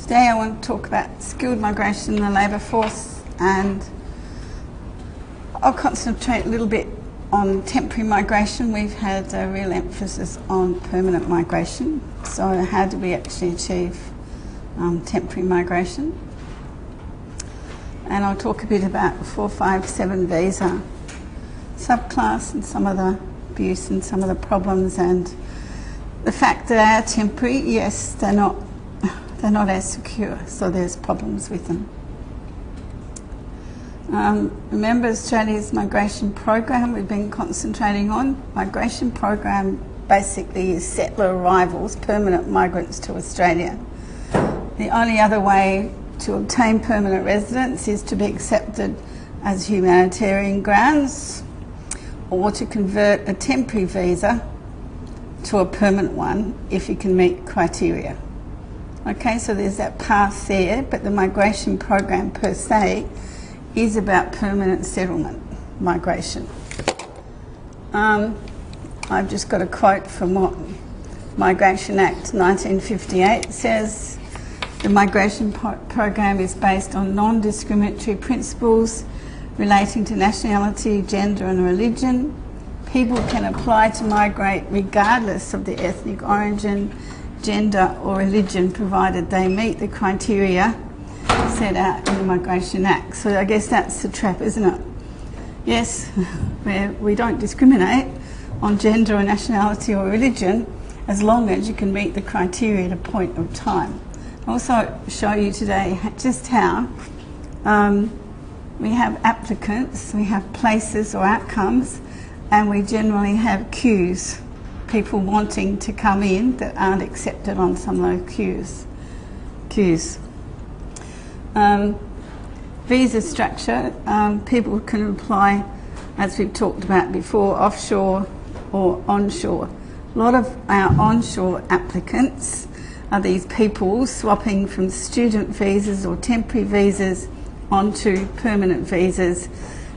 Today I want to talk about skilled migration in the labour force, and I'll concentrate a little bit on temporary migration. We've had a real emphasis on permanent migration. So how do we actually achieve temporary migration? And I'll talk a bit about the 457 visa subclass and some of the abuse and some of the problems, and the fact that they are temporary, yes, they're not as secure, so there's problems with them. Remember Australia's migration program we've been concentrating on. Migration program basically is settler arrivals, permanent migrants to Australia. The only other way to obtain permanent residence is to be accepted as humanitarian grounds, or to convert a temporary visa to a permanent one if you can meet criteria. Okay, so there's that path there, but the migration program per se is about permanent settlement migration. I've just got a quote from what Migration Act 1958 says. The migration program is based on non-discriminatory principles relating to nationality, gender and religion. People can apply to migrate regardless of their ethnic origin, gender or religion, provided they meet the criteria set out in the Migration Act. So I guess that's the trap, isn't it? Yes, we don't discriminate on gender or nationality or religion as long as you can meet the criteria at a point of time. I'll also show you today just how we have applicants, we have places or outcomes, and we generally have queues, people wanting to come in that aren't accepted on some of those queues. Visa structure, people can apply, as we've talked about before, offshore or onshore. A lot of our onshore applicants are these people swapping from student visas or temporary visas onto permanent visas,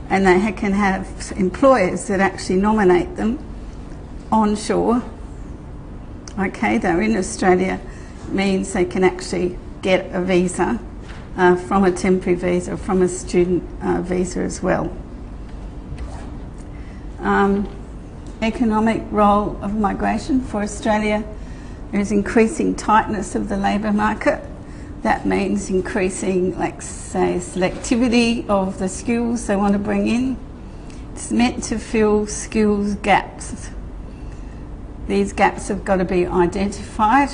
and they can have employers that actually nominate them onshore. Okay, they're in Australia, means they can actually get a visa from a temporary visa, from a student visa as well. Economic role of migration for Australia. There is increasing tightness of the labour market. That means increasing, like say, selectivity of the skills they want to bring in. It's meant to fill skills gaps. These gaps have got to be identified.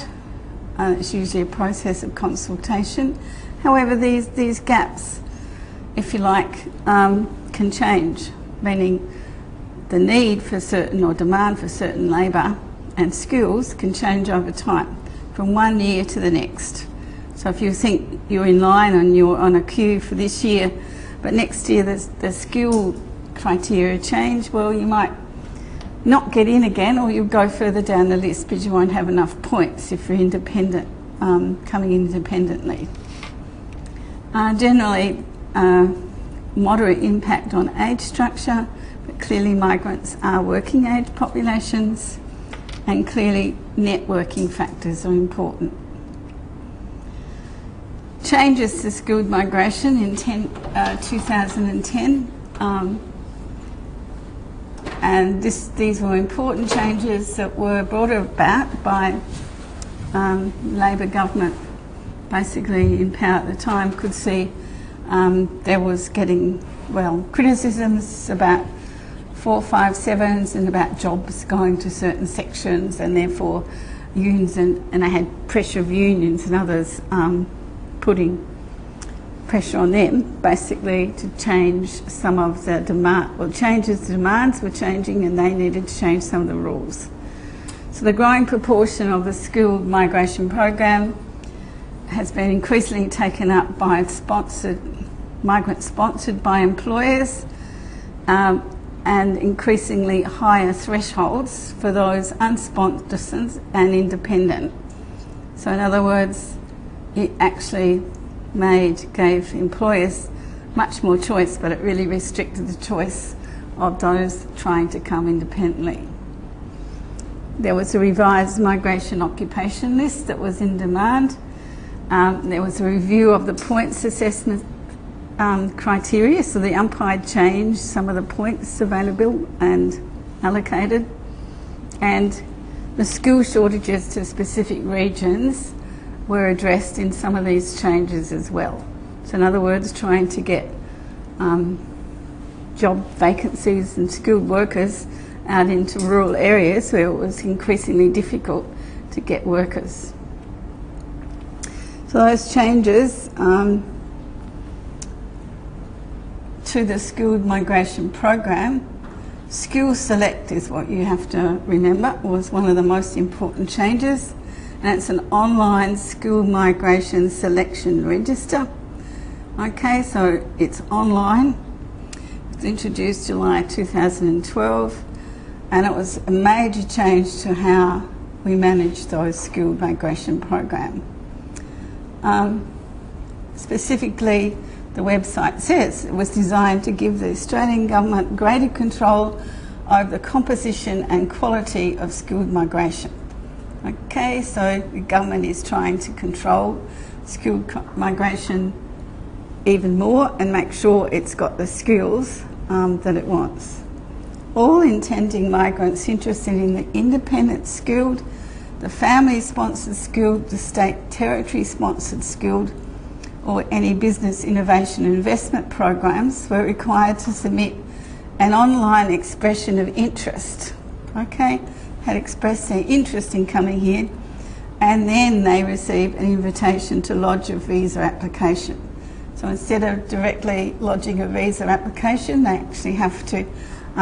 It's usually a process of consultation. However, these gaps, if you like, can change, meaning the need for certain or demand for certain labour and skills can change over time, from one year to the next. So if you think you're in line and you're on a queue for this year, but next year the skill criteria change, well, you might not get in again, or you'll go further down the list because you won't have enough points if you're independent, coming independently. Generally, moderate impact on age structure, but clearly migrants are working age populations, and clearly networking factors are important. Changes to skilled migration in 2010, and these were important changes that were brought about by Labor government. Basically in power at the time, could see there was getting, criticisms about 457s and about jobs going to certain sections, and therefore unions, and they had pressure of unions and others putting pressure on them basically to change some of the demand. Well, the demands were changing, and they needed to change some of the rules. So the growing proportion of the skilled migration program has been increasingly taken up by migrants sponsored by employers, and increasingly higher thresholds for those unsponsored and independent. So in other words, it actually gave employers much more choice, but it really restricted the choice of those trying to come independently. There was a revised migration occupation list that was in demand, There was a review of the points assessment criteria, so the umpire changed some of the points available and allocated, and the skill shortages to specific regions were addressed in some of these changes as well. So in other words, trying to get job vacancies and skilled workers out into rural areas where it was increasingly difficult to get workers. So those changes to the skilled migration program, Skill Select is what you have to remember, was one of the most important changes, and it's an online skilled migration selection register. Okay, so it's online. It was introduced July 2012, and it was a major change to how we manage those skilled migration program. Specifically, the website says it was designed to give the Australian government greater control over the composition and quality of skilled migration. Okay, so the government is trying to control skilled migration even more and make sure it's got the skills that it wants. All intending migrants interested in the independent skilled, the family-sponsored skilled, the state territory-sponsored skilled, or any business innovation and investment programs were required to submit an online expression of interest. Okay, had expressed their interest in coming here, and then they received an invitation to lodge a visa application. So instead of directly lodging a visa application, they actually have to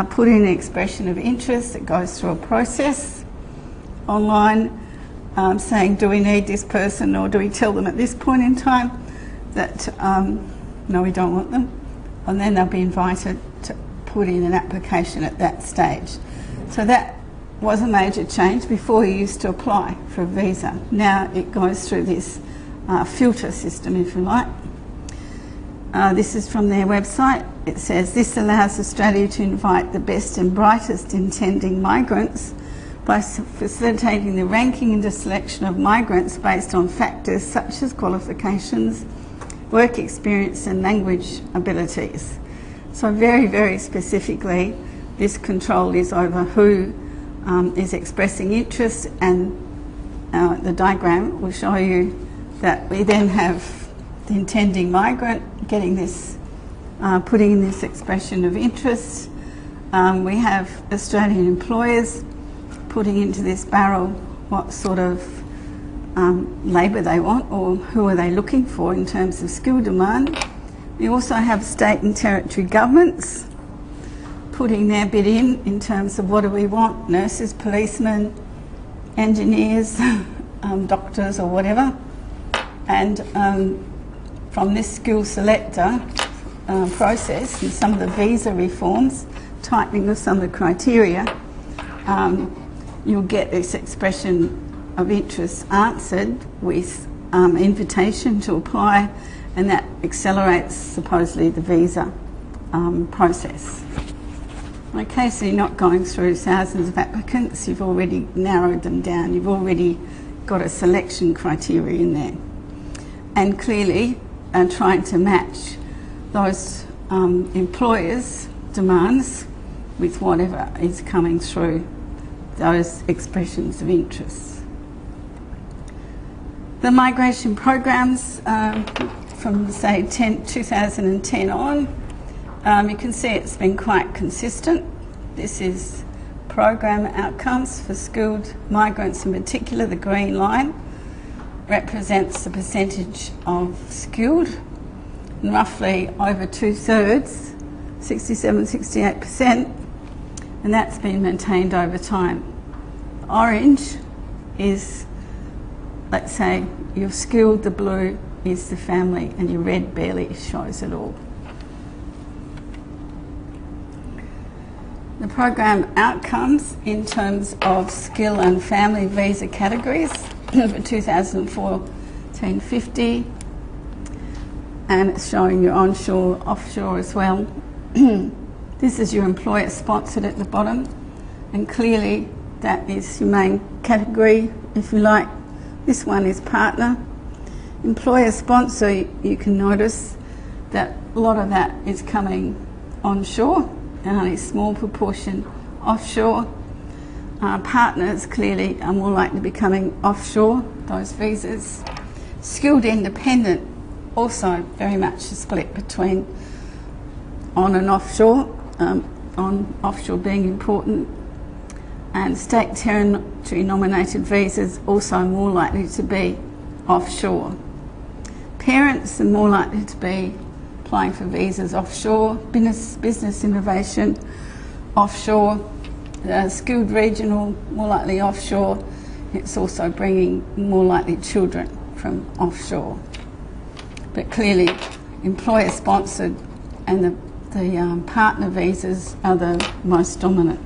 put in an expression of interest that goes through a process online, saying, do we need this person, or do we tell them at this point in time that no, we don't want them, and then they'll be invited to put in an application at that stage. So that was a major change. Before, you used to apply for a visa. Now it goes through this filter system, if you like. This is from their website. It says, this allows Australia to invite the best and brightest intending migrants by facilitating the ranking and the selection of migrants based on factors such as qualifications, work experience and language abilities. So very, very specifically, this control is over who is expressing interest, and the diagram will show you that we then have the intending migrant getting this, putting in this expression of interest. We have Australian employers putting into this barrel what sort of labour they want, or who are they looking for in terms of skill demand. We also have state and territory governments putting their bit in terms of what do we want, nurses, policemen, engineers, doctors or whatever. And from this skill selector process and some of the visa reforms, tightening of some of the criteria, you'll get this expression of interest answered with invitation to apply, and that accelerates supposedly the visa process. Okay, so you're not going through thousands of applicants, you've already narrowed them down, you've already got a selection criteria in there. And clearly trying to match those employers' demands with whatever is coming through those expressions of interest. The migration programs from say 2010 on, you can see it's been quite consistent. This is program outcomes for skilled migrants in particular. The green line represents the percentage of skilled, and roughly over 2/3, 67-68%, and that's been maintained over time. Orange is, let's say, you're skilled, the blue is the family, and your red barely shows it all. The program outcomes in terms of skill and family visa categories for 2014-50, and it's showing your onshore, offshore as well. This is your employer sponsored at the bottom, and clearly that is your main category, if you like. This one is partner. Employer sponsor, you can notice that a lot of that is coming onshore and only a small proportion offshore. Partners clearly are more likely to be coming offshore, those visas. Skilled independent, also very much a split between on and offshore, on offshore being important, and state territory nominated visas also more likely to be offshore. Parents are more likely to be applying for visas offshore, business innovation offshore, skilled regional more likely offshore. It's also bringing more likely children from offshore. But clearly employer sponsored and the partner visas are the most dominant.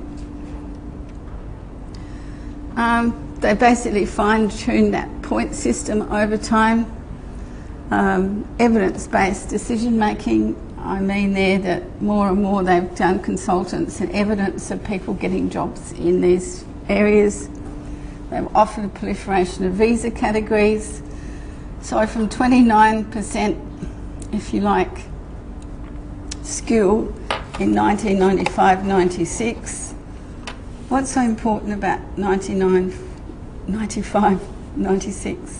They basically fine-tuned that point system over time. Evidence-based decision making, I mean there that more and more they've done consultants and evidence of people getting jobs in these areas. They've offered a proliferation of visa categories. So from 29%, if you like, skill in 1995-96, what's so important about 95-96?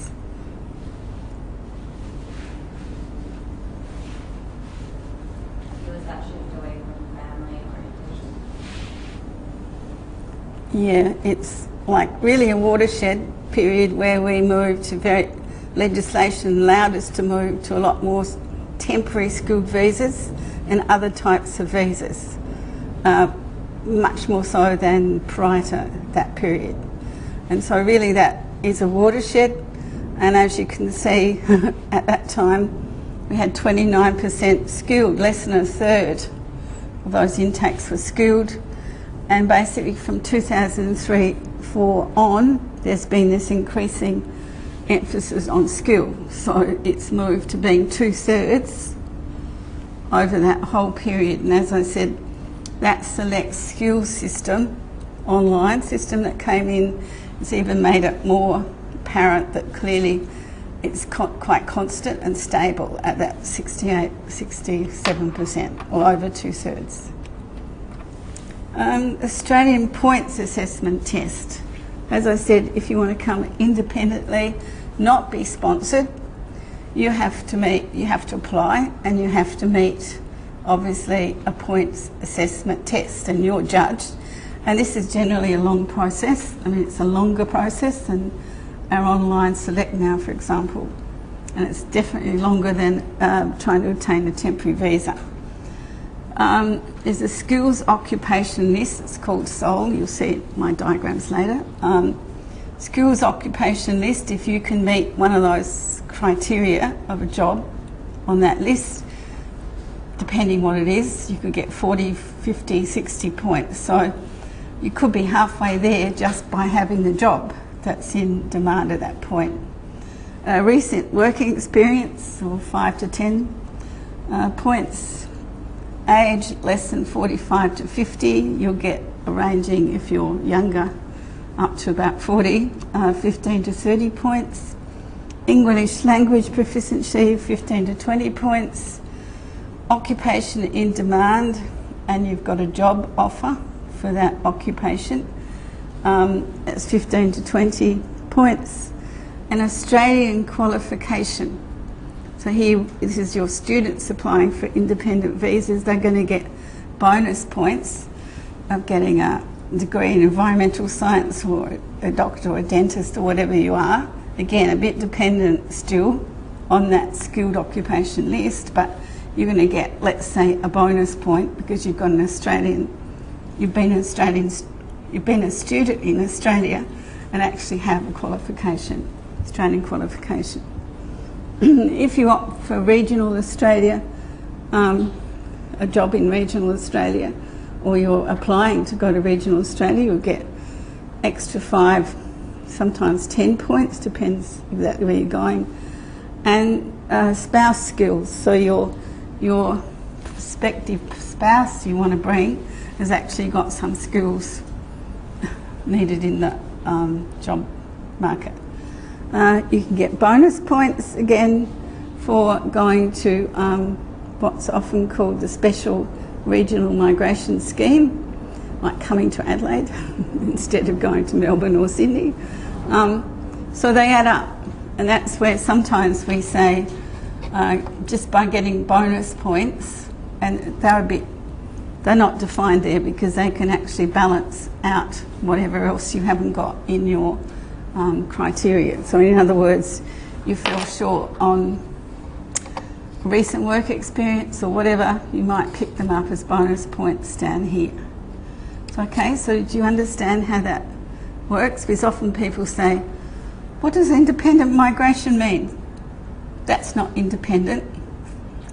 Yeah, it's like really a watershed period where we moved to legislation allowed us to move to a lot more temporary skilled visas and other types of visas, much more so than prior to that period. And so really that is a watershed, and as you can see at that time we had 29% skilled, less than a third of those intakes were skilled. And basically from 2003-4 on, there's been this increasing emphasis on skill. So it's moved to being 2/3 over that whole period. And as I said, that select skills system, online system that came in, has even made it more apparent that clearly it's quite constant and stable at that 67%, or over 2/3. Australian points assessment test. As I said, if you want to come independently, not be sponsored, you have to apply, and you have to meet obviously a points assessment test, and you're judged. And this is generally a long process. I mean, it's a longer process than our online select now, for example, and it's definitely longer than trying to obtain a temporary visa. There's a skills occupation list, it's called SOL, you'll see my diagrams later. Skills occupation list, if you can meet one of those criteria of a job on that list, depending what it is, you could get 40, 50, 60 points. So you could be halfway there just by having the job that's in demand at that point. Recent working experience, or 5 to 10 points. Age less than 45 to 50, you'll get a ranging, if you're younger, up to about 40, 15 to 30 points. English language proficiency, 15 to 20 points. Occupation in demand, and you've got a job offer for that occupation, that's 15 to 20 points. An Australian qualification. So here, this is your students applying for independent visas. They're going to get bonus points of getting a degree in environmental science, or a doctor or a dentist, or whatever you are. Again, a bit dependent still on that skilled occupation list, but you're going to get, let's say, a bonus point because you've got you've been a student in Australia and actually have a qualification, Australian qualification. If you opt for regional Australia, a job in regional Australia, or you're applying to go to regional Australia, you'll get extra 5, sometimes 10 points, depends exactly where you're going. And spouse skills, so your prospective spouse you want to bring has actually got some skills needed in the job market. You can get bonus points again for going to what's often called the Special Regional Migration Scheme, like coming to Adelaide instead of going to Melbourne or Sydney. So they add up, and that's where sometimes we say just by getting bonus points, and they're not defined there because they can actually balance out whatever else you haven't got in your criteria. So in other words, you fell short on recent work experience or whatever, you might pick them up as bonus points down here. Okay, so do you understand how that works? Because often people say, what does independent migration mean? That's not independent.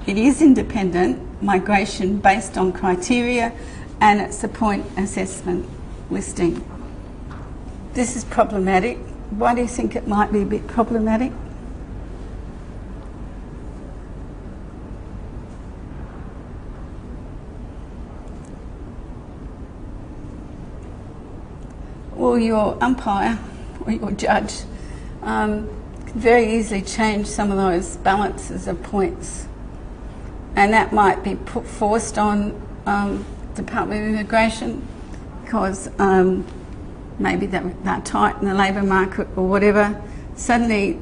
It is independent migration based on criteria, and it's a point assessment listing. This is problematic. Why do you think it might be a bit problematic? Well, your umpire or your judge can very easily change some of those balances of points, and that might be forced on Department of Immigration because maybe they're tight in the labour market or whatever. Suddenly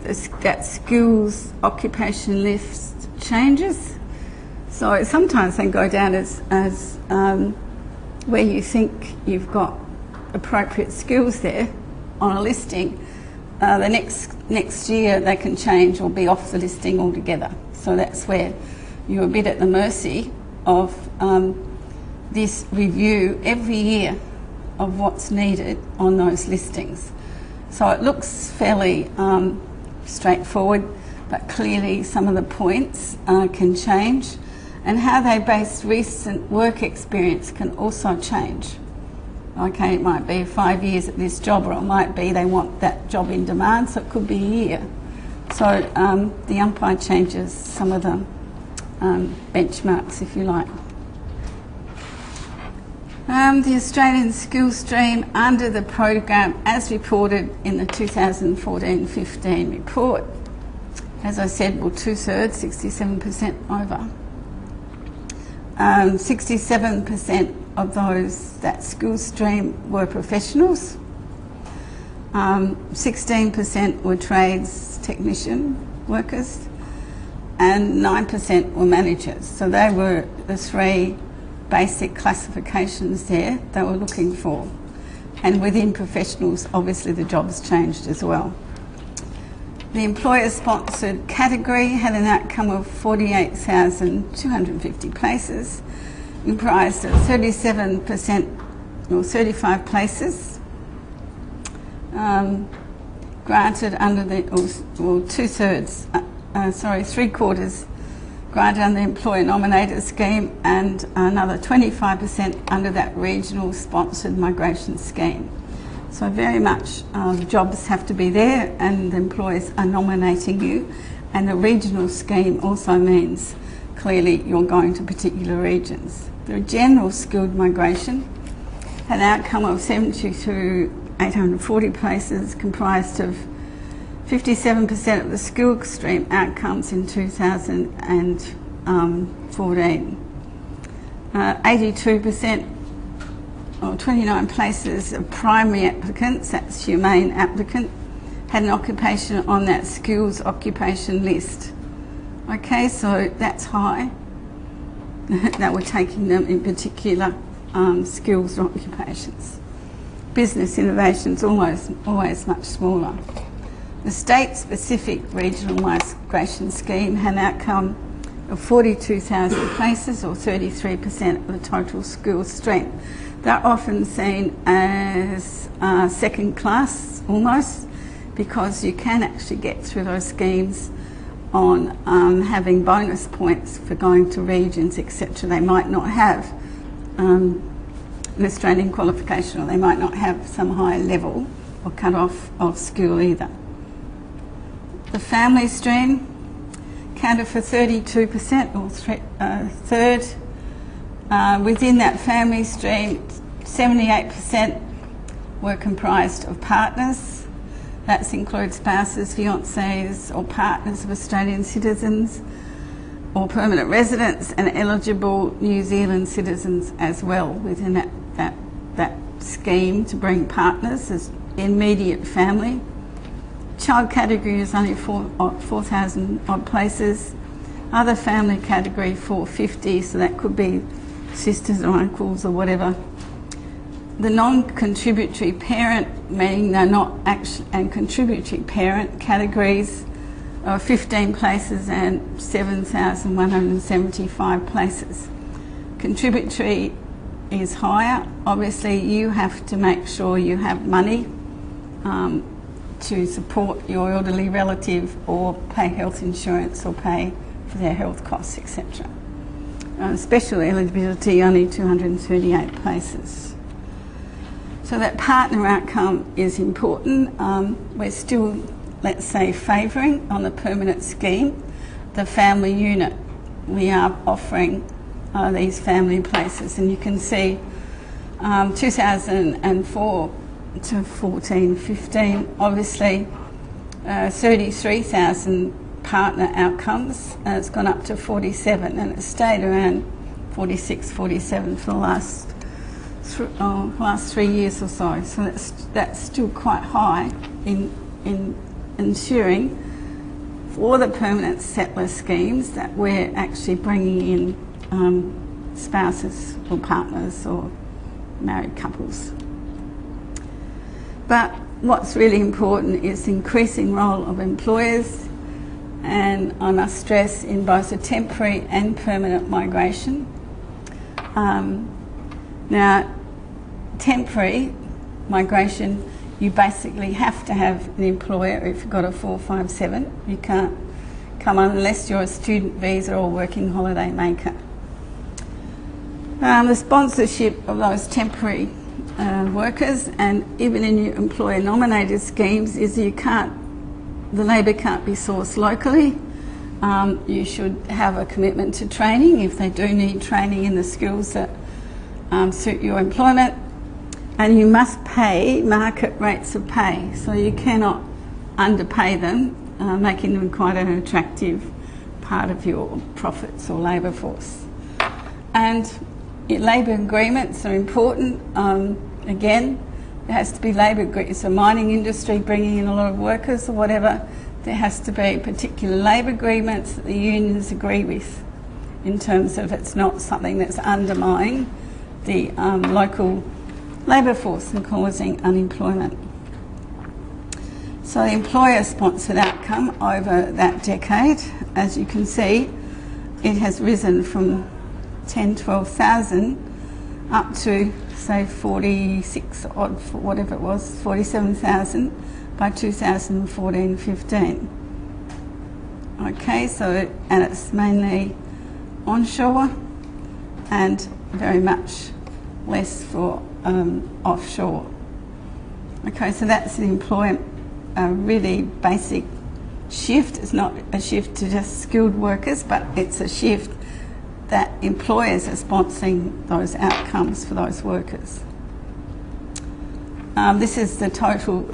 that skills occupation list changes. So sometimes they go down as where you think you've got appropriate skills there on a listing. The next year they can change or be off the listing altogether. So that's where you're a bit at the mercy of this review every year of what's needed on those listings. So it looks fairly straightforward, but clearly some of the points can change, and how they base recent work experience can also change. Okay, it might be 5 years at this job, or it might be they want that job in demand, so it could be a year. So the umpire changes some of the benchmarks, if you like. The Australian Skills Stream under the program as reported in the 2014-15 report, as I said, well, 2/3, 67% over. 67% of those, that skills stream, were professionals. 16% were trades technician workers, and 9% were managers. So they were the three basic classifications there they were looking for. And within professionals, obviously the jobs changed as well. The employer-sponsored category had an outcome of 48,250 places, comprised of 37% or 35 places granted under the, or 2/3, three-quarters granted under the employer nominated scheme, and another 25% under that regional sponsored migration scheme. So very much the jobs have to be there and the employers are nominating you, and the regional scheme also means clearly you're going to particular regions. The general skilled migration had an outcome of 72,840 places, comprised of 57% of the skilled stream outcomes in 2014. 82% or 29 places of primary applicants, that's your main applicant, had an occupation on that skills occupation list. Okay, so that's high. That we're taking them in particular skills occupations. Business innovations always much smaller. The state-specific regional migration scheme had an outcome of 42,000 places, or 33% of the total skills strength. They're often seen as second class almost, because you can actually get through those schemes on having bonus points for going to regions, etc. They might not have an Australian qualification, or they might not have some higher level or cut-off of skill either. The family stream counted for 32%, or third. Within that family stream, 78% were comprised of partners, That includes spouses, fiancés or partners of Australian citizens or permanent residents, and eligible New Zealand citizens as well within that scheme to bring partners as immediate family. Child category is only 4,000 odd places. Other family category 450, so that could be sisters or uncles or whatever. The non-contributory parent, meaning they're not actually, and contributory parent categories are 15 places and 7,175 places. Contributory is higher. Obviously, you have to make sure you have money to support your elderly relative or pay health insurance or pay for their health costs, etc. Special eligibility, only 238 places. So that partner outcome is important. We're still, let's say, favouring on the permanent scheme the family unit. We are offering these family places, and you can see 2004 to 14-15, obviously 33,000 partner outcomes, and it's gone up to 47, and it's stayed around 46, 47 for the last 3 years or so. So that's still quite high in ensuring for the permanent settler schemes that we're actually bringing in spouses or partners or married couples. But what's really important is the increasing role of employers, and I must stress in both the temporary and permanent migration. Now, temporary migration, you basically have to have an employer if you've got a 457. You can't come on unless you're a student visa or working holiday maker. The sponsorship of those temporary workers, and even in your employer nominated schemes, is the labour can't be sourced locally. You should have a commitment to training if they do need training in the skills that suit your employment, and you must pay market rates of pay, so you cannot underpay them, making them quite an attractive part of your profits or labour force. And labour agreements are important. Again, there has to be labour agreements. So mining industry bringing in a lot of workers or whatever, there has to be particular labour agreements that the unions agree with, in terms of it's not something that's undermining the local labour force and causing unemployment. So the employer-sponsored outcome over that decade, as you can see, it has risen from 12,000 up to, say, 46 odd, whatever it was, 47,000 by 2014-15. Okay, so, and it's mainly onshore and very much less for offshore. Okay, so that's the employment, really basic shift. It's not a shift to just skilled workers, but it's a shift that employers are sponsoring those outcomes for those workers. This is the total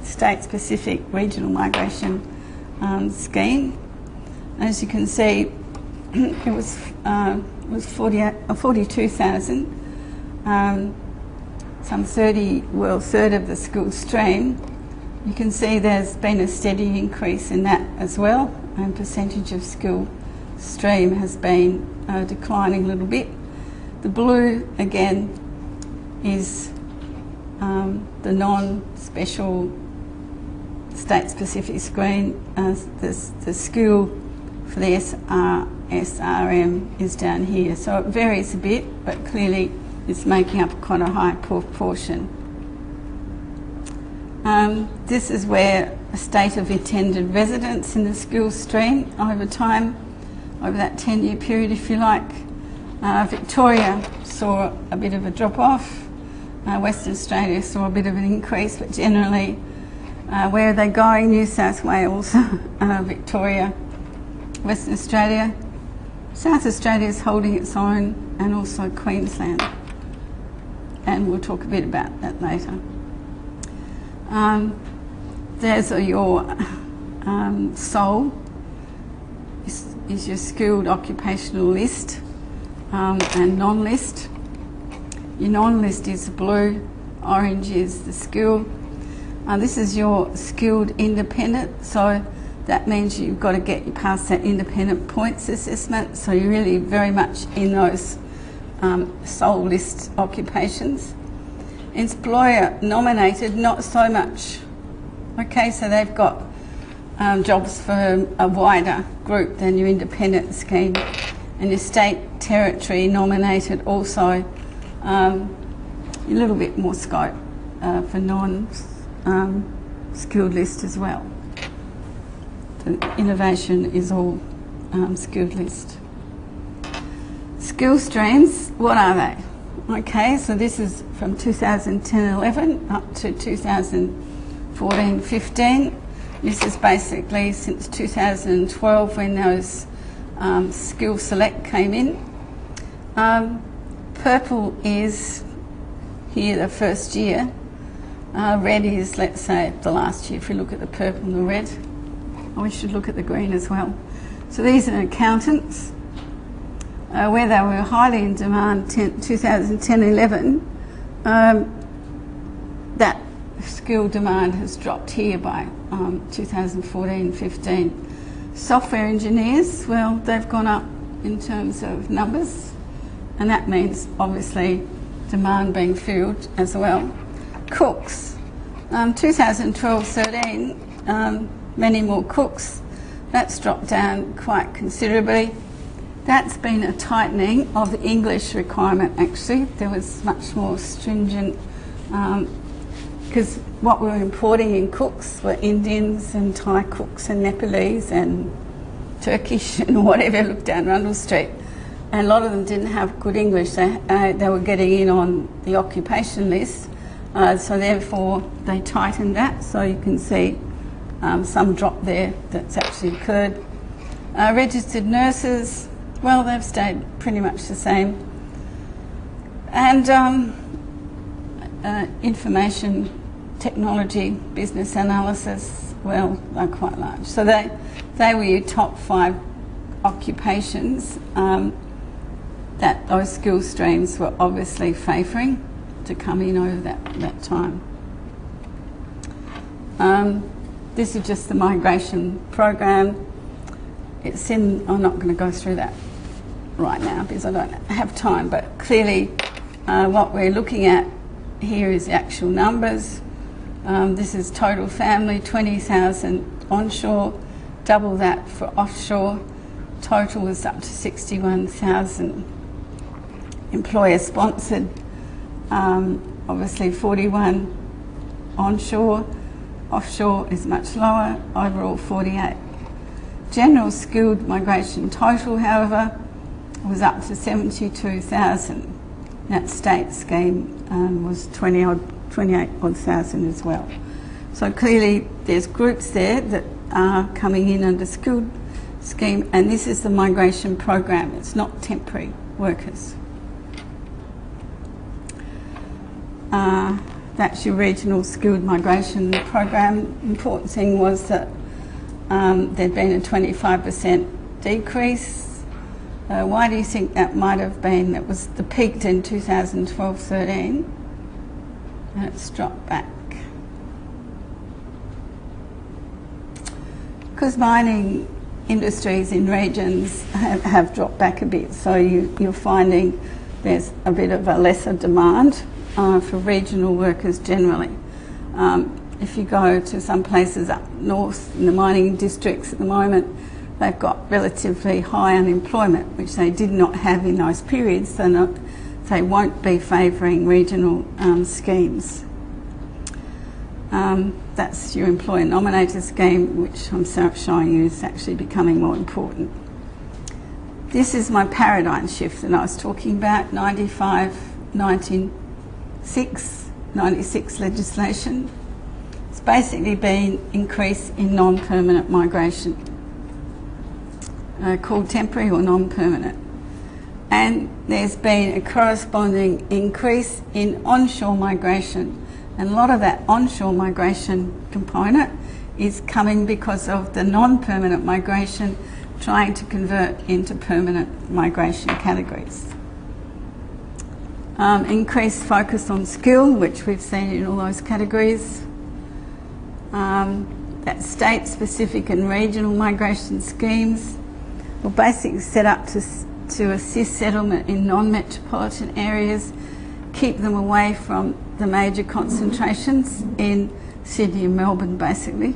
state-specific regional migration scheme. As you can see, it was 42,000. Some 30, well, third of the skilled stream. You can see there's been a steady increase in that as well, and percentage of skilled stream has been declining a little bit. The blue again is the non-special state-specific screen. The skill for the SRM is down here, so it varies a bit, but clearly it's making up quite a high proportion. This is where a state of attended residence in the skills stream over time, over that 10-year period, if you like. Victoria saw a bit of a drop-off. Western Australia saw a bit of an increase, but generally, where are they going? New South Wales, Victoria, Western Australia. South Australia is holding its own, and also Queensland. And we'll talk a bit about that later. There's your SOL, is your skilled occupational list and non-list. Your non-list is blue, orange is the skill. This is your skilled independent, so that means you've got to get past that independent points assessment, so you're really very much in those SOL list occupations. Employer nominated, not so much. Okay, so they've got jobs for a wider group than your independent scheme, and your state territory nominated also a little bit more scope for non-skilled list as well. The innovation is all skilled list. Skill streams, what are they? Okay, so this is from 2010-11 up to 2014-15. This is basically since 2012 when those skill select came in. Purple is here the first year. Red is, let's say, the last year. If you look at the purple and the red, we should look at the green as well. So these are accountants. Where they were highly in demand 2010-11, that skill demand has dropped here by 2014-15. Software engineers, well, they've gone up in terms of numbers, and that means obviously demand being filled as well. Cooks, 2012-13, many more cooks. That's dropped down quite considerably. That's been a tightening of the English requirement actually. There was much more stringent, because what we were importing in cooks were Indians and Thai cooks and Nepalese and Turkish and whatever, look down Rundle Street. And a lot of them didn't have good English. They were getting in on the occupation list, so therefore they tightened that. So you can see some drop there that's actually occurred. Registered nurses, well, they've stayed pretty much the same. And information technology, business analysis, well, they're quite large. So they were your top 5 occupations that those skill streams were obviously favouring to come in over that time. This is just the migration program. It's in, I'm not going to go through that right now because I don't have time, but clearly what we're looking at here is the actual numbers. This is total family, 20,000 onshore, double that for offshore. Total is up to 61,000. Employer sponsored, obviously 41 onshore. Offshore is much lower, overall 48. General skilled migration total, however, was up to 72,000. That state scheme was 28,000 as well. So clearly there's groups there that are coming in under skilled scheme, and this is the migration program. It's not temporary workers. That's your regional skilled migration program. Important thing was that there'd been a 25% decrease. Why do you think that might have been? That was the peaked in 2012-13 and it's dropped back. Because mining industries in regions have dropped back a bit, so you're finding there's a bit of a lesser demand for regional workers generally. If you go to some places up north in the mining districts at the moment, they've got relatively high unemployment, which they did not have in those periods, so they won't be favouring regional schemes. That's your employer nominator scheme, which I'm showing you is actually becoming more important. This is my paradigm shift that I was talking about, 96 legislation. It's basically been increase in non-permanent migration, called temporary or non-permanent. And there's been a corresponding increase in onshore migration. And a lot of that onshore migration component is coming because of the non-permanent migration trying to convert into permanent migration categories. Increased focus on skill, which we've seen in all those categories. That state-specific and regional migration schemes were basically set up to assist settlement in non-metropolitan areas, keep them away from the major concentrations in Sydney and Melbourne, basically.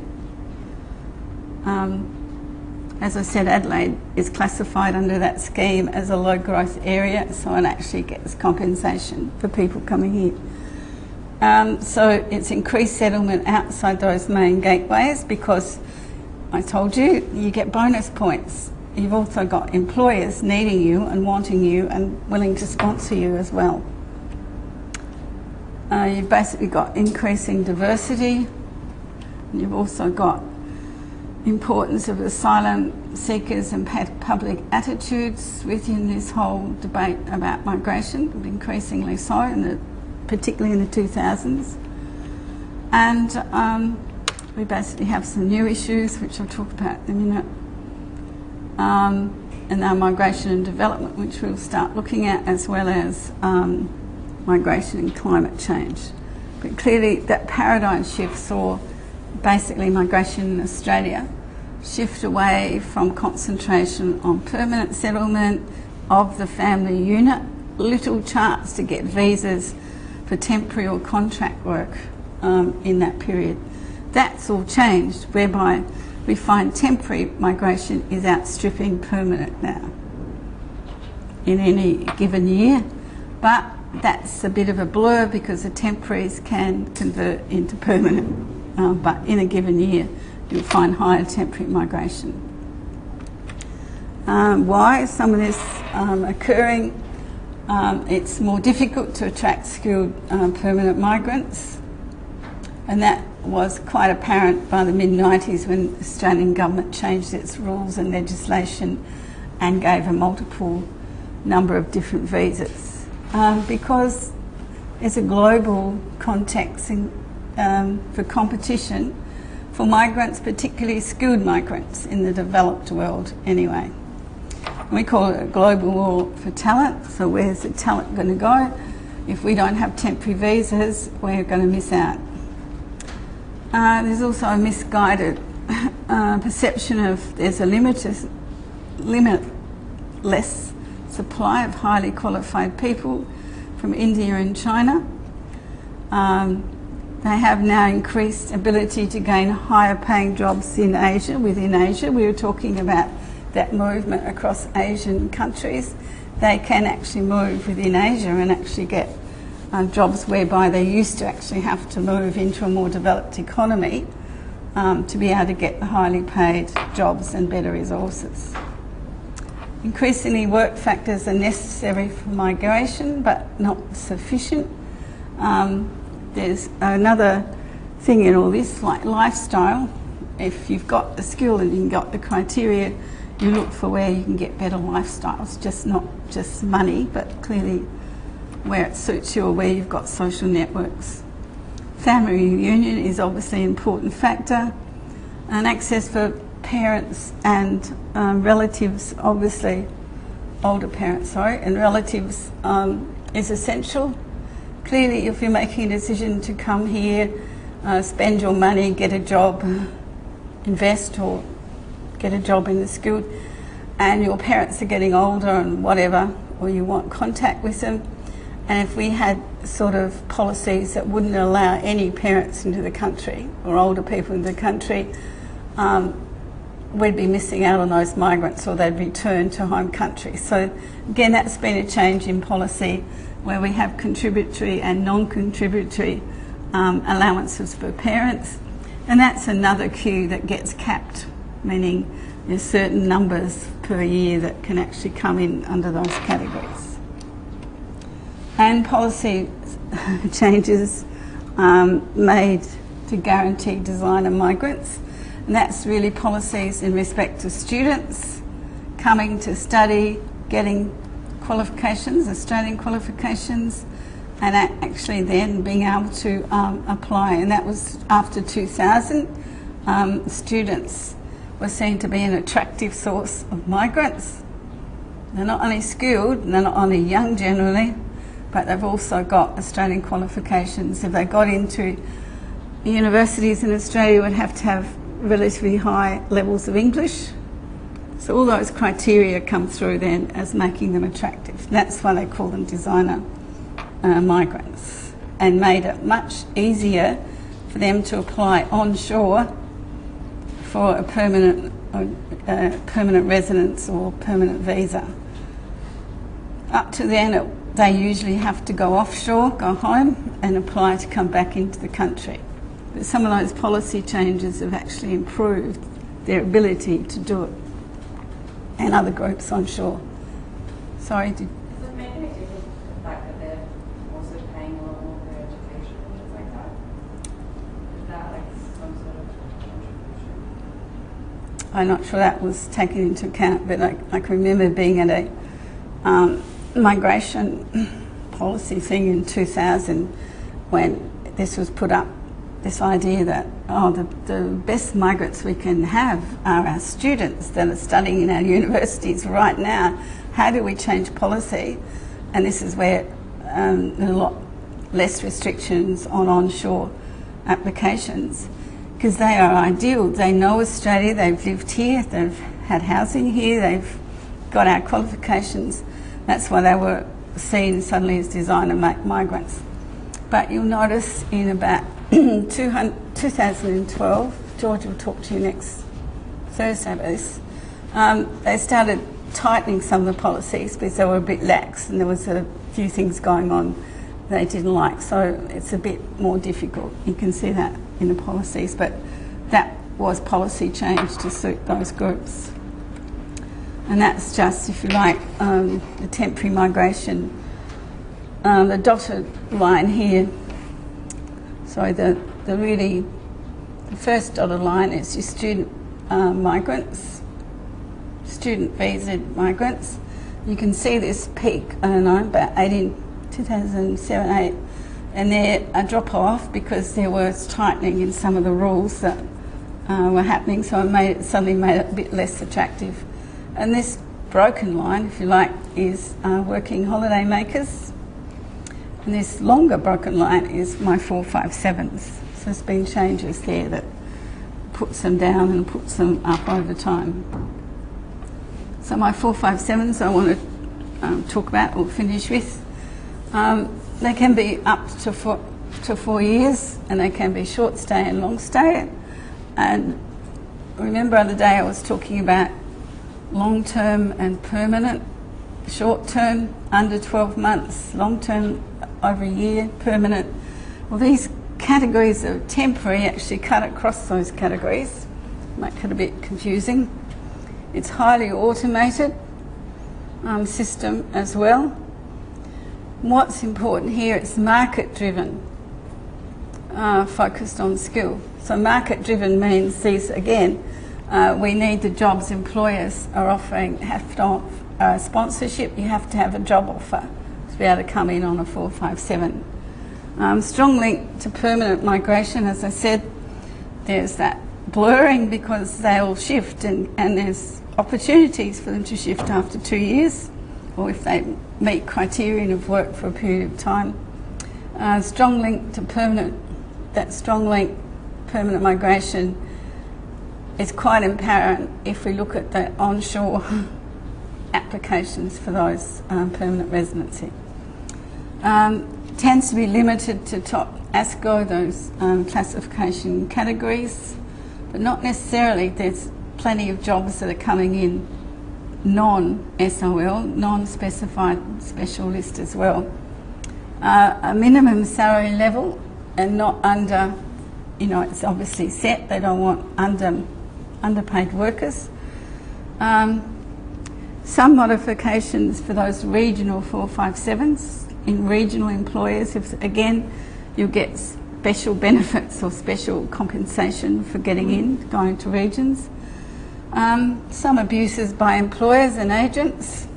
As I said, Adelaide is classified under that scheme as a low growth area, so it actually gets compensation for people coming here. So it's increased settlement outside those main gateways because I told you, you get bonus points. You've also got employers needing you and wanting you and willing to sponsor you as well. You've basically got increasing diversity. You've also got importance of asylum seekers and public attitudes within this whole debate about migration, increasingly so, particularly in the 2000s. And we basically have some new issues, which I'll talk about in a minute. And now migration and development, which we'll start looking at, as well as migration and climate change. But clearly that paradigm shift saw basically migration in Australia shift away from concentration on permanent settlement of the family unit, little chance to get visas for temporary or contract work in that period. That's all changed, whereby we find temporary migration is outstripping permanent now in any given year, but that's a bit of a blur because the temporaries can convert into permanent. But in a given year, you'll find higher temporary migration. Why is some of this occurring? It's more difficult to attract skilled permanent migrants, and that was quite apparent by the mid-90s when the Australian government changed its rules and legislation and gave a multiple number of different visas. Because there's a global context for competition for migrants, particularly skilled migrants in the developed world anyway. We call it a global war for talent, so where's the talent going to go? If we don't have temporary visas, we're going to miss out. There's also a misguided perception of there's a limitless supply of highly qualified people from India and China. They have now increased ability to gain higher paying jobs in Asia, within Asia. We were talking about that movement across Asian countries. They can actually move within Asia and actually get jobs whereby they used to actually have to move into a more developed economy to be able to get the highly paid jobs and better resources. Increasingly, work factors are necessary for migration, but not sufficient. There's another thing in all this, like lifestyle. If you've got the skill and you've got the criteria, you look for where you can get better lifestyles, just not just money, but clearly where it suits you or where you've got social networks. Family reunion is obviously an important factor, and access for parents and relatives, obviously older parents, and relatives is essential. Clearly, if you're making a decision to come here, spend your money, get a job, invest or get a job in the skilled, and your parents are getting older and whatever, or you want contact with them, and if we had sort of policies that wouldn't allow any parents into the country or older people into the country, we'd be missing out on those migrants, or they'd return to home country. So again, that's been a change in policy where we have contributory and non-contributory allowances for parents, and that's another queue that gets capped, meaning there's certain numbers per year that can actually come in under those categories. And policy changes made to guarantee designer migrants, and that's really policies in respect to students coming to study, getting qualifications, Australian qualifications, and actually then being able to apply. And that was after 2000. students were seen to be an attractive source of migrants. They're not only skilled, and they're not only young generally, but they've also got Australian qualifications. If they got into universities in Australia, would have to have relatively high levels of English. So all those criteria come through then as making them attractive. That's why they call them designer migrants, and made it much easier for them to apply onshore for a permanent residence or permanent visa. Up to then, they usually have to go offshore, go home, and apply to come back into the country. But some of those policy changes have actually improved their ability to do it, and other groups onshore. Sorry, Does it make any difference the fact that they're also paying a lot more for their education and things like that? Is that like some sort of contribution? I'm not sure that was taken into account, but I can remember being at a migration policy thing in 2000 when this was put up, this idea that, the best migrants we can have are our students that are studying in our universities right now. How do we change policy? And this is where there are a lot less restrictions on onshore applications, because they are ideal. They know Australia, they've lived here, they've had housing here, they've got our qualifications. That's why they were seen suddenly as designer migrants. But you'll notice in about 2012, George will talk to you next Thursday about this, they started tightening some of the policies because they were a bit lax and there was a few things going on they didn't like. So it's a bit more difficult. You can see that in the policies, but that was policy change to suit those groups. And that's just, if you like, the temporary migration. The dotted line here, the first dotted line is your student migrants, student visa migrants. You can see this peak, I don't know, about 2007, 8, and there a drop off because there was tightening in some of the rules that were happening, so it suddenly made it a bit less attractive. And this broken line, if you like, is working holiday makers. And this longer broken line is my 457s. So there's been changes there that puts them down and puts them up over time. So my 457s I want to talk about or finish with. They can be up to 4 years, and they can be short stay and long stay. And remember the other day I was talking about long-term and permanent, short-term under 12 months, long-term over a year, permanent. Well, these categories of temporary actually cut across those categories. Make it a bit confusing. It's highly automated system as well. What's important here, it's market-driven, focused on skill. So market-driven means these, again, we need the jobs employers are offering, have to offer sponsorship. You have to have a job offer to be able to come in on a 457. Strong link to permanent migration, as I said. There's that blurring because they'll shift and there's opportunities for them to shift after 2 years or if they meet criterion of work for a period of time. Strong link to permanent, that strong link, permanent migration is quite apparent if we look at the onshore applications for those permanent residency. Tends to be limited to top ASCO, those classification categories, but not necessarily. There's plenty of jobs that are coming in non-SOL, non-specified special list as well. A minimum salary level and not under, it's obviously set. They don't want underpaid workers. Some modifications for those regional 457s in regional employers. Again, you'll get special benefits or special compensation for getting in, going to regions. Some abuses by employers and agents.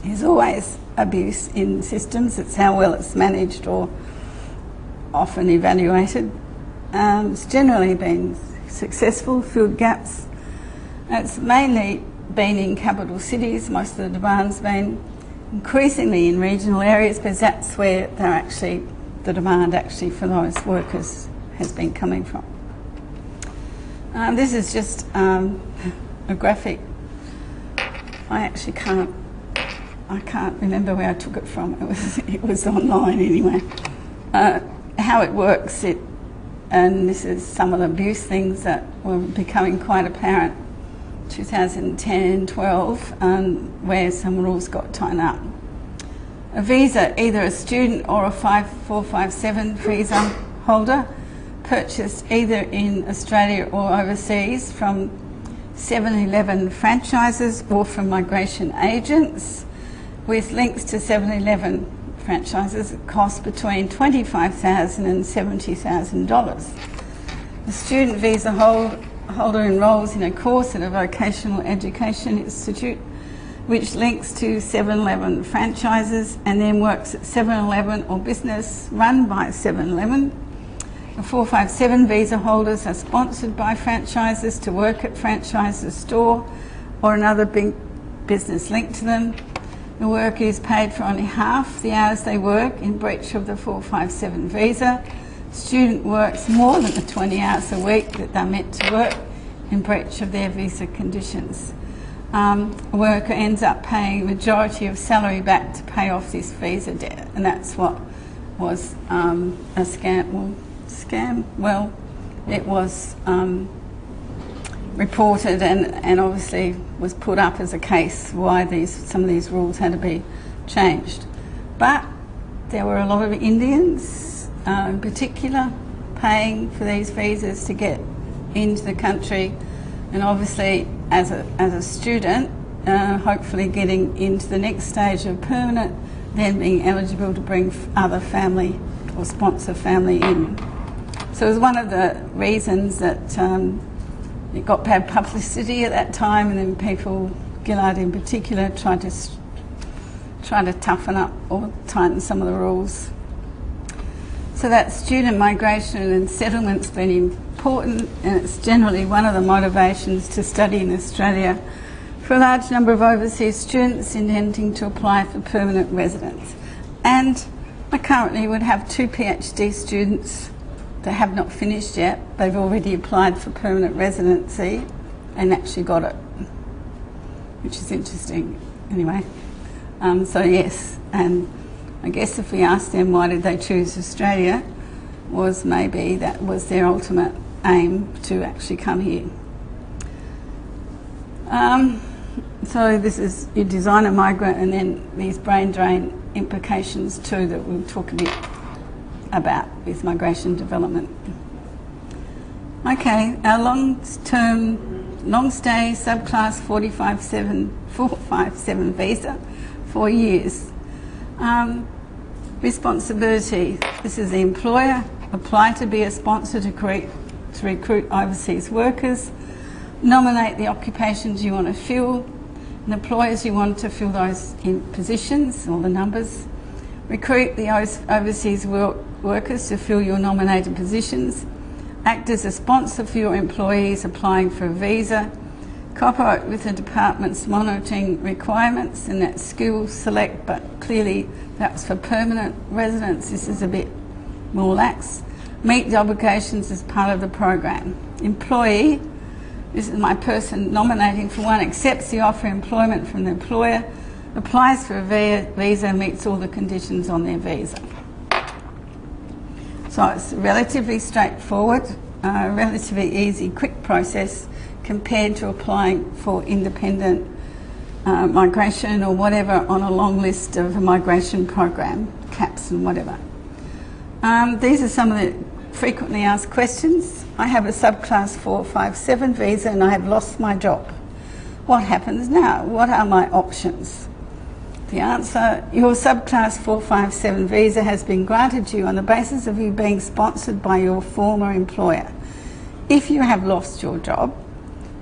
There's always abuse in systems. It's how well it's managed or often evaluated. It's generally been successful, filled gaps. It's mainly been in capital cities. Most of the demand's been increasingly in regional areas because that's where the demand actually for those workers has been coming from. This is just a graphic. I can't remember where I took it from. It was online anyway. How it works, and this is some of the abuse things that were becoming quite apparent 2010-12, where some rules got tightened up. A visa, either a student or a 457 visa holder, purchased either in Australia or overseas from 7-Eleven franchises or from migration agents, with links to 7-Eleven franchises that cost between $25,000 and $70,000. The student visa holder enrolls in a course at a vocational education institute which links to 7-Eleven franchises and then works at 7-Eleven or business run by 7-Eleven. The 457 visa holders are sponsored by franchises to work at franchise's store or another big business linked to them. The worker is paid for only half the hours they work in breach of the 457 visa. Student works more than the 20 hours a week that they're meant to work in breach of their visa conditions. A worker ends up paying the majority of salary back to pay off this visa debt, and that's what was a scam. Well, it was reported and obviously was put up as a case why some of these rules had to be changed. But there were a lot of Indians in particular paying for these visas to get into the country, and obviously as a student hopefully getting into the next stage of permanent, then being eligible to bring other family or sponsor family in. So it was one of the reasons that it got bad publicity at that time, and then people, Gillard in particular, tried to toughen up or tighten some of the rules. So that student migration and settlement's been important, and it's generally one of the motivations to study in Australia for a large number of overseas students intending to apply for permanent residence. And I currently would have 2 PhD students that have not finished yet. They've already applied for permanent residency and actually got it, which is interesting. Anyway, so yes, and I guess if we asked them why did they choose Australia, was maybe that was their ultimate aim to actually come here. So this is you design a migrant, and then these brain drain implications too that we'll talk a bit about with migration development. Okay, our long-stay subclass 457 visa, 4 years. Responsibility. This is the employer. Apply to be a sponsor to recruit overseas workers. Nominate the occupations you want to fill. And employers you want to fill those in positions or the numbers. Recruit the overseas workers to fill your nominated positions. Act as a sponsor for your employees applying for a visa. Cooperate with the department's monitoring requirements, and that's skill select, but clearly that's for permanent residents. This is a bit more lax. Meet the obligations as part of the program. Employee, this is my person nominating for one, accepts the offer of employment from the employer, applies for a visa, meets all the conditions on their visa. So it's relatively straightforward, relatively easy, quick process compared to applying for independent migration or whatever on a long list of a migration program, CAPS and whatever. These are some of the frequently asked questions. I have a subclass 457 visa and I have lost my job. What happens now? What are my options? The answer, your subclass 457 visa has been granted to you on the basis of you being sponsored by your former employer. If you have lost your job,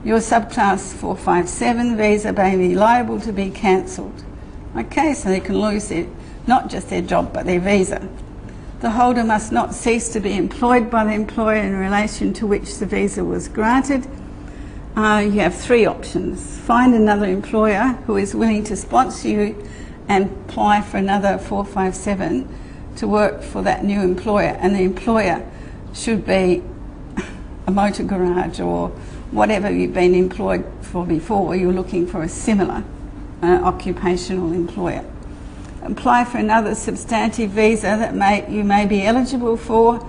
your subclass 457 visa may be liable to be cancelled. Okay, so they can lose not just their job but their visa. The holder must not cease to be employed by the employer in relation to which the visa was granted. You have three options. Find another employer who is willing to sponsor you and apply for another 457 to work for that new employer, and the employer should be a motor garage or whatever you've been employed for before. You're looking for a similar occupational employer. Apply for another substantive visa that you may be eligible for.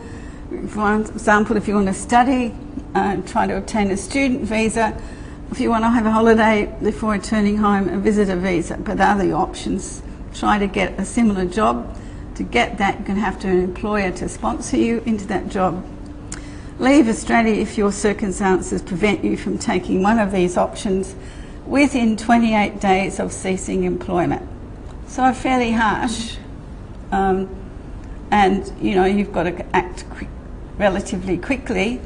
For example, if you want to study, try to obtain a student visa. If you want to have a holiday before returning home, a visitor visa. But the other options, try to get a similar job. To get that, you're going to have to an employer to sponsor you into that job. Leave Australia if your circumstances prevent you from taking one of these options within 28 days of ceasing employment. So fairly harsh, and you've got to act relatively quickly.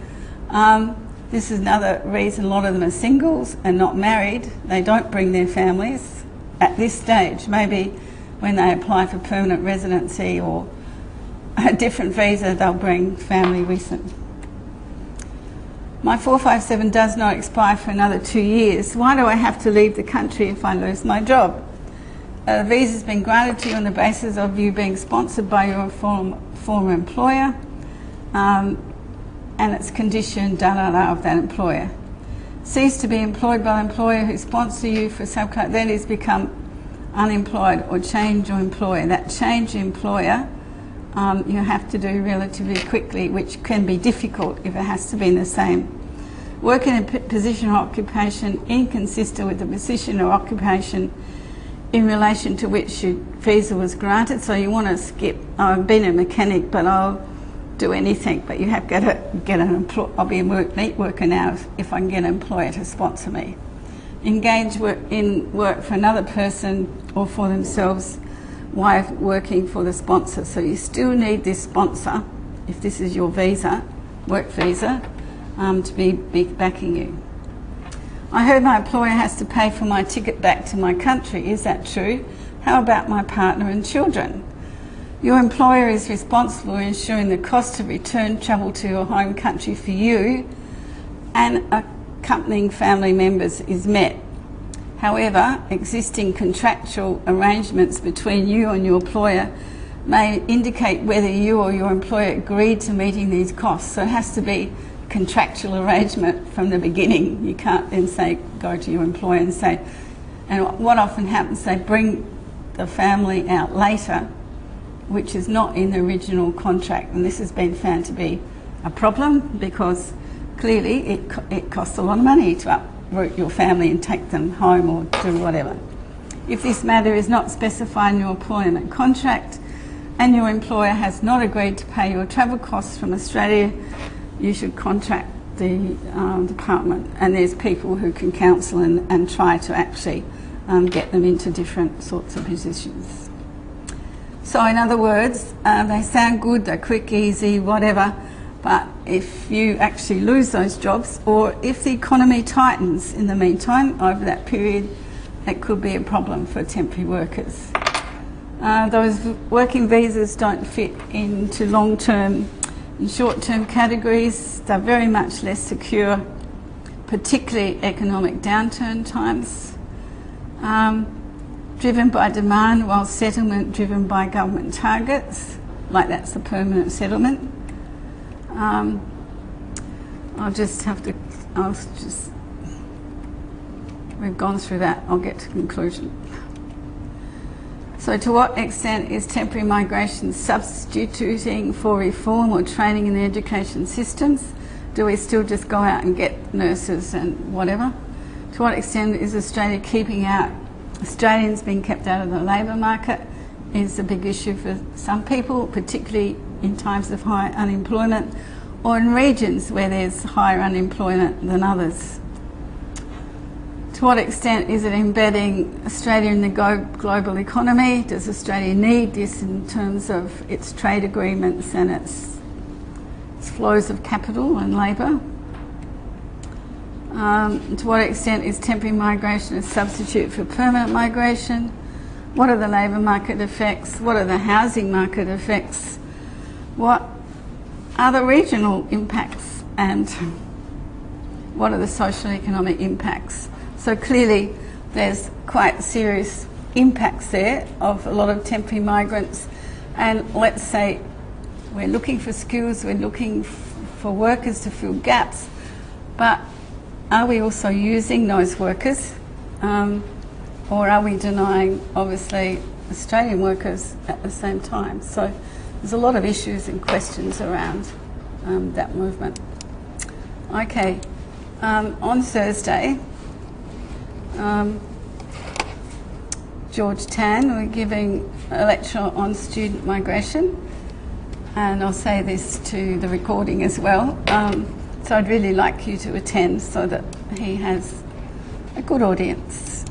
This is another reason a lot of them are singles and not married. They don't bring their families at this stage. Maybe when they apply for permanent residency or a different visa, they'll bring family with them. My 457 does not expire for another 2 years. Why do I have to leave the country if I lose my job? The visa's been granted to you on the basis of you being sponsored by your former employer, and it's conditioned of that employer. Cease to be employed by the employer who sponsor you for subcontract, then is become unemployed or change your employer. That change employer you have to do relatively quickly, which can be difficult if it has to be in the same. Work in a position or occupation inconsistent with the position or occupation in relation to which your visa was granted. So you want to skip, I've been a mechanic, but I'll do anything, but you have got to get an employer. I'll be a meat worker now if I can get an employer to sponsor me. Engage in work for another person or for themselves while working for the sponsor. So you still need this sponsor, if this is your visa, work visa, to be backing you. I heard my employer has to pay for my ticket back to my country. Is that true? How about my partner and children? Your employer is responsible for ensuring the cost of return travel to your home country for you and accompanying family members is met. However, existing contractual arrangements between you and your employer may indicate whether you or your employer agreed to meeting these costs. So it has to be contractual arrangement from the beginning. You can't then say, go to your employer and say, and what often happens, they bring the family out later, which is not in the original contract, and this has been found to be a problem because clearly it costs a lot of money to uproot your family and take them home or do whatever. If this matter is not specified in your employment contract and your employer has not agreed to pay your travel costs from Australia, you should contact the department, and there's people who can counsel and try to actually get them into different sorts of positions. So in other words, they sound good, they're quick, easy, whatever, but if you actually lose those jobs, or if the economy tightens in the meantime over that period, it could be a problem for temporary workers. Those working visas don't fit into long-term and short-term categories. They're very much less secure, particularly economic downturn times. Driven by demand, while settlement driven by government targets, like that's the permanent settlement. We've gone through that, I'll get to conclusion. So to what extent is temporary migration substituting for reform or training in the education systems? Do we still just go out and get nurses and whatever? To what extent is Australia keeping out Australians being kept out of the labour market? Is a big issue for some people, particularly in times of high unemployment or in regions where there's higher unemployment than others. To what extent is it embedding Australia in the global economy? Does Australia need this in terms of its trade agreements and its flows of capital and labour? To what extent is temporary migration a substitute for permanent migration? What are the labour market effects? What are the housing market effects? what are the regional impacts and what are the socio-economic impacts. So clearly there's quite serious impacts there of a lot of temporary migrants, and let's say we're looking for skills, we're looking for workers to fill gaps, but are we also using those workers, or are we denying, obviously, Australian workers at the same time? So there's a lot of issues and questions around that movement. Okay, on Thursday, George Tan, we're giving a lecture on student migration, and I'll say this to the recording as well. So I'd really like you to attend so that he has a good audience.